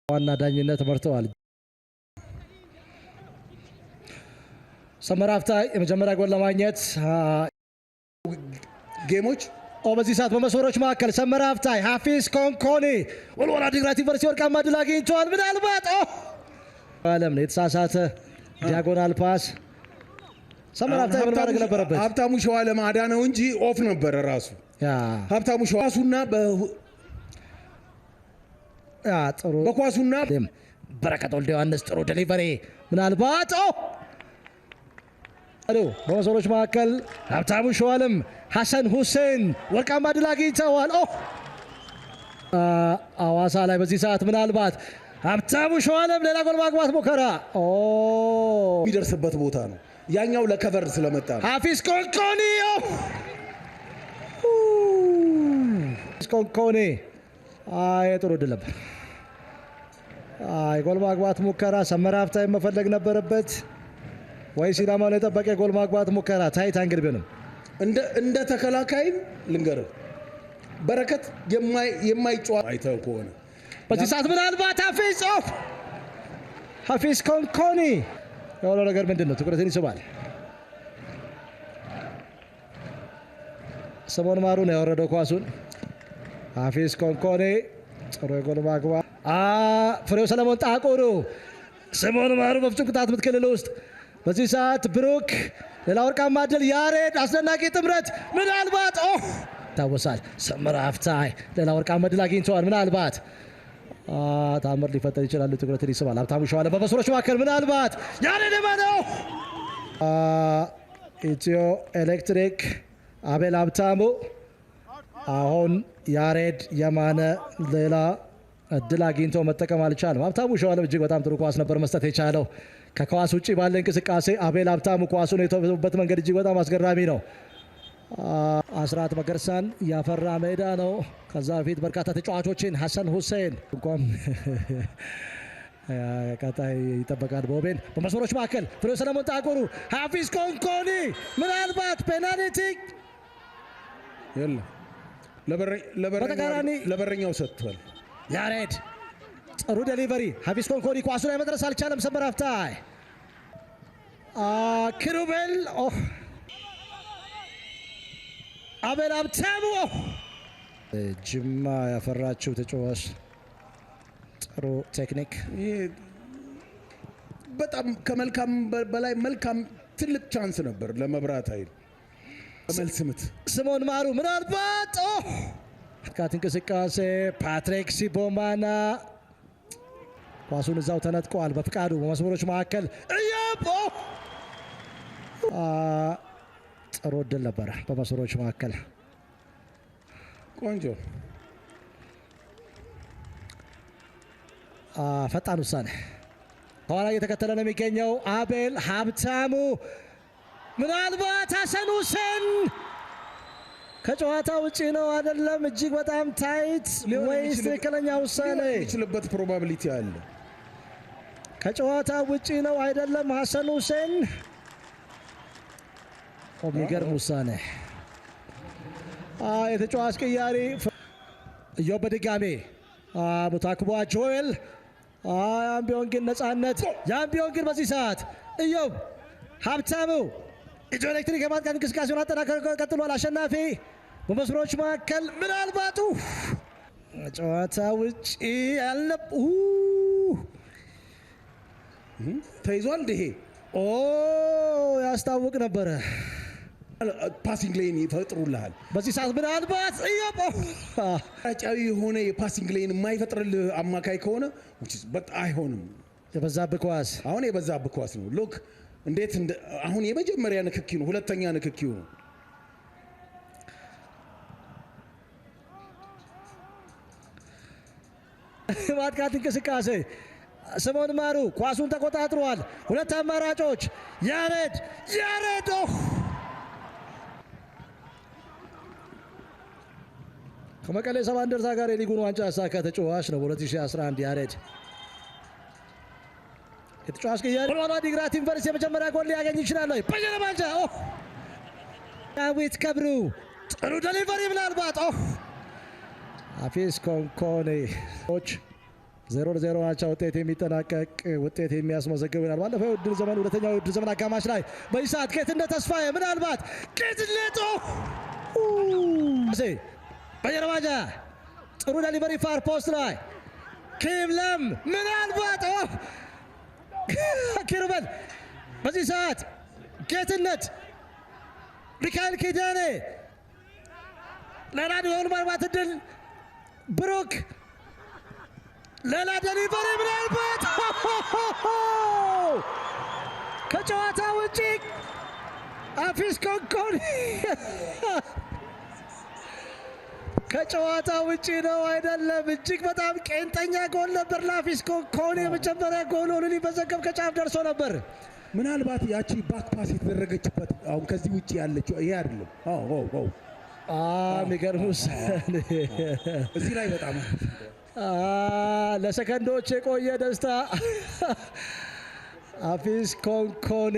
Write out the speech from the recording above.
ዋና ዳኝነት መርተዋል። ሰመራ ሀፍታይ የመጀመሪያ ጎል ለማግኘት ጌሞች በዚህ ሰዓት በመስመሮች መካከል ሰመራ ሀፍታይ ሀፊዝ ኮንኮኒ ወልዋሎ ዓዲግራት ዩኒቨርሲቲ ወርቃማ ድል አግኝተዋል። ምናልባት አለም ነው የተሳሳተ ዲያጎናል ፓስ ሰመራ ሀፍታይ ምን ማድረግ ነበረበት? ሀብታሙ ሸዋ ለማዳነው እንጂ ኦፍ ነበረ ራሱ ሀብታሙ ሸዋሱና ጥሩ በኳሱና በረከት ወልደ ዮሐንስ ጥሩ ዴሊቨሪ ምናልባት በመስመሮች መካከል ሀብታሙ ሸዋለም ሐሰን ሁሴን ወርቃማ ድል አግኝተዋል። አዋሳ ላይ በዚህ ሰዓት ምናልባት ሀብታሙ ሸዋለም ሌላ ጎል ማግባት ሙከራ የሚደርስበት ቦታ ነው። ያኛው ለከቨር ስለመጣ ነው። ሀፊዝ ኮንኮኒ ኮንኮኒ ጥሩ ድል ነበር። ጎል ማግባት ሙከራ ሰመራ ሀፍታይ መፈለግ ነበረበት ወይ ሲዳማውን የጠበቀ ጎል ማግባት ሙከራ ታይት አንግል ቢሆንም እንደ ተከላካይም ልንገርህ በረከት የማይጫወት አይተው ከሆነ በዚህ ሰዓት ምናልባት ሀፊዝ ኮንኮኒ የሆነው ነገር ምንድን ነው? ትኩረትን ይስባል። ሰሞን ማሩ ነው ያወረደው ኳሱን። ሀፊዝ ኮንኮኒ ጥሩ የጎል ማግባት ፍሬው ሰለሞን ጣቁሩ ሰሞን ማሩ በፍጹም ቅጣት ምት ክልል ውስጥ በዚህ ሰዓት ብሩክ ሌላ ወርቃማ ድል ያሬድ አስደናቂ ጥምረት ምናልባት ይታወሳል። ሰመራ ሀፍታይ ሌላ ወርቃማ ድል አግኝተዋል። ምናልባት ታምር ሊፈጠር ይችላል። ትኩረትን ይስባል። ሀብታሙ ሸዋለ በመስመሮች መካከል ምናልባት ያሬድ የማነው ኢትዮ ኤሌክትሪክ አቤል ሀብታሙ አሁን ያሬድ የማነ ሌላ እድል አግኝቶ መጠቀም አልቻለም። ሀብታሙ ሸዋለም እጅግ በጣም ጥሩ ኳስ ነበር መስጠት የቻለው። ከኳስ ውጭ ባለ እንቅስቃሴ አቤል ሀብታሙ ኳሱን የተወበት መንገድ እጅግ በጣም አስገራሚ ነው። አስራት መገርሳን ያፈራ ሜዳ ነው። ከዛ በፊት በርካታ ተጫዋቾችን ሐሰን ሁሴን እንኳን ቀጣይ ይጠበቃል። ቦቤን በመስመሮች መካከል ፍሬው ሰለሞን ጣቁሩ ሀፊዝ ኮንኮኒ ምናልባት ፔናልቲ የለም ለበረኛው ሰጥቷል። ያሬድ ጥሩ ዴሊቨሪ ሀፊዝ ኮንኮኒ ኳሱ ላይ መድረስ አልቻለም። ሰመራ ሀፍታይ ኪሩቤል አቤል ሀብታሙ ጅማ ያፈራችው ተጫዋች ጥሩ ቴክኒክ በጣም ከመልካም በላይ መልካም ትልቅ ቻንስ ነበር ለመብራት ኃይል መልስ ምት ስሞን ማሩ ምናልባት ካት እንቅስቃሴ ፓትሪክ ሲቦማና ኳሱን እዛው ተነጥቀዋል። በፍቃዱ በመስመሮች መካከል ጥሩ እድል ነበረ። በመስመሮች መካከል ቆንጆ ፈጣን ውሳኔ ከኋላ እየተከተለ ነው የሚገኘው አቤል ሀብታሙ ምናልባት ሐሰን ሁሴን ከጨዋታ ውጪ ነው አይደለም? እጅግ በጣም ታይት ወይስ ትክክለኛ ውሳኔ? የሚችልበት ፕሮባቢሊቲ አለ። ከጨዋታ ውጪ ነው አይደለም? ሐሰን ሁሴን የሚገርም ውሳኔ። የተጫዋች ቅያሪ እዮብ በድጋሜ ሙታክቧ ጆኤል ያም ቢሆን ግን ነፃነት ያም ቢሆን ግን በዚህ ሰዓት እዮብ ሀብታሙ ኢትዮ ኤሌክትሪክ የማጥቃት እንቅስቃሴውን አጠናክሮ ቀጥሏል። አሸናፊ በመስመሮች መካከል ምናልባቱ ጨዋታ ውጪ ያለ ተይዟል። ይሄ ያስታውቅ ነበረ። ፓሲንግ ሌን ይፈጥሩልሃል። በዚህ ሰዓት ምናልባት ጫዊ የሆነ የፓሲንግ ሌን የማይፈጥርልህ አማካይ ከሆነ በቃ አይሆንም። የበዛብህ ኳስ አሁን የበዛብህ ኳስ ነው። ሎክ እንዴት አሁን የመጀመሪያ ንክኪ ነው፣ ሁለተኛ ንክኪው ነው። ማጥቃት እንቅስቃሴ ስሞን ማሩ ኳሱን ተቆጣጥሯል። ሁለት አማራጮች ያሬድ ከመቀሌ ሰባ እንደርታ ጋር የሊጉን ዋንጫ ያሳካ ተጫዋች ነው። በ2011 ያሬድ የተጫዋች ቅያሪ ወልዋሎ ዓዲግራት ዩኒቨርሲቲ የመጀመሪያ ጎል ሊያገኝ ይችላል። በየነ ባንጃ ዳዊት ከብሩ ጥሩ ዴሊቨሪ ምናልባት አፊስ ኮንኮኔ 0-0 አቻ ውጤት የሚጠናቀቅ ውጤት የሚያስመዘግብ ይሆናል። ባለፈው የውድድር ዘመን ሁለተኛው የውድድር ዘመን አጋማሽ ላይ በኢሳት ጌትነት ተስፋዬ ምናልባት ጌትነት በየረባጃ ጥሩ ዴሊቨሪ ፋር ፖስት ላይ ኪምለም ምናልባት ኪሩበል በዚህ ሰዓት ጌትነት ሚካኤል ኪዳኔ ለራዲዮን ማርባት እድል ብሩክ ሌላ ዴሊቨሪ ምናልባት ከጨዋታ ውጪ አፊስ ኮንኮኔ ከጨዋታ ውጪ ነው አይደለም። እጅግ በጣም ቄንጠኛ ጎል ነበር ለአፊስ ኮንኮኔ። የመጀመሪያ ጎል ሆኖ ሊመዘገብ ከጫፍ ደርሶ ነበር። ምናልባት ያቺ ባክ ፓስ የተደረገችበት አሁን ከዚህ ውጪ ያለችው ይሄ አይደለም። የሚገርም ውሳኔ እዚህ ላይ በጣም ለሰከንዶች የቆየ ደስታ አፊስ ኮንኮኔ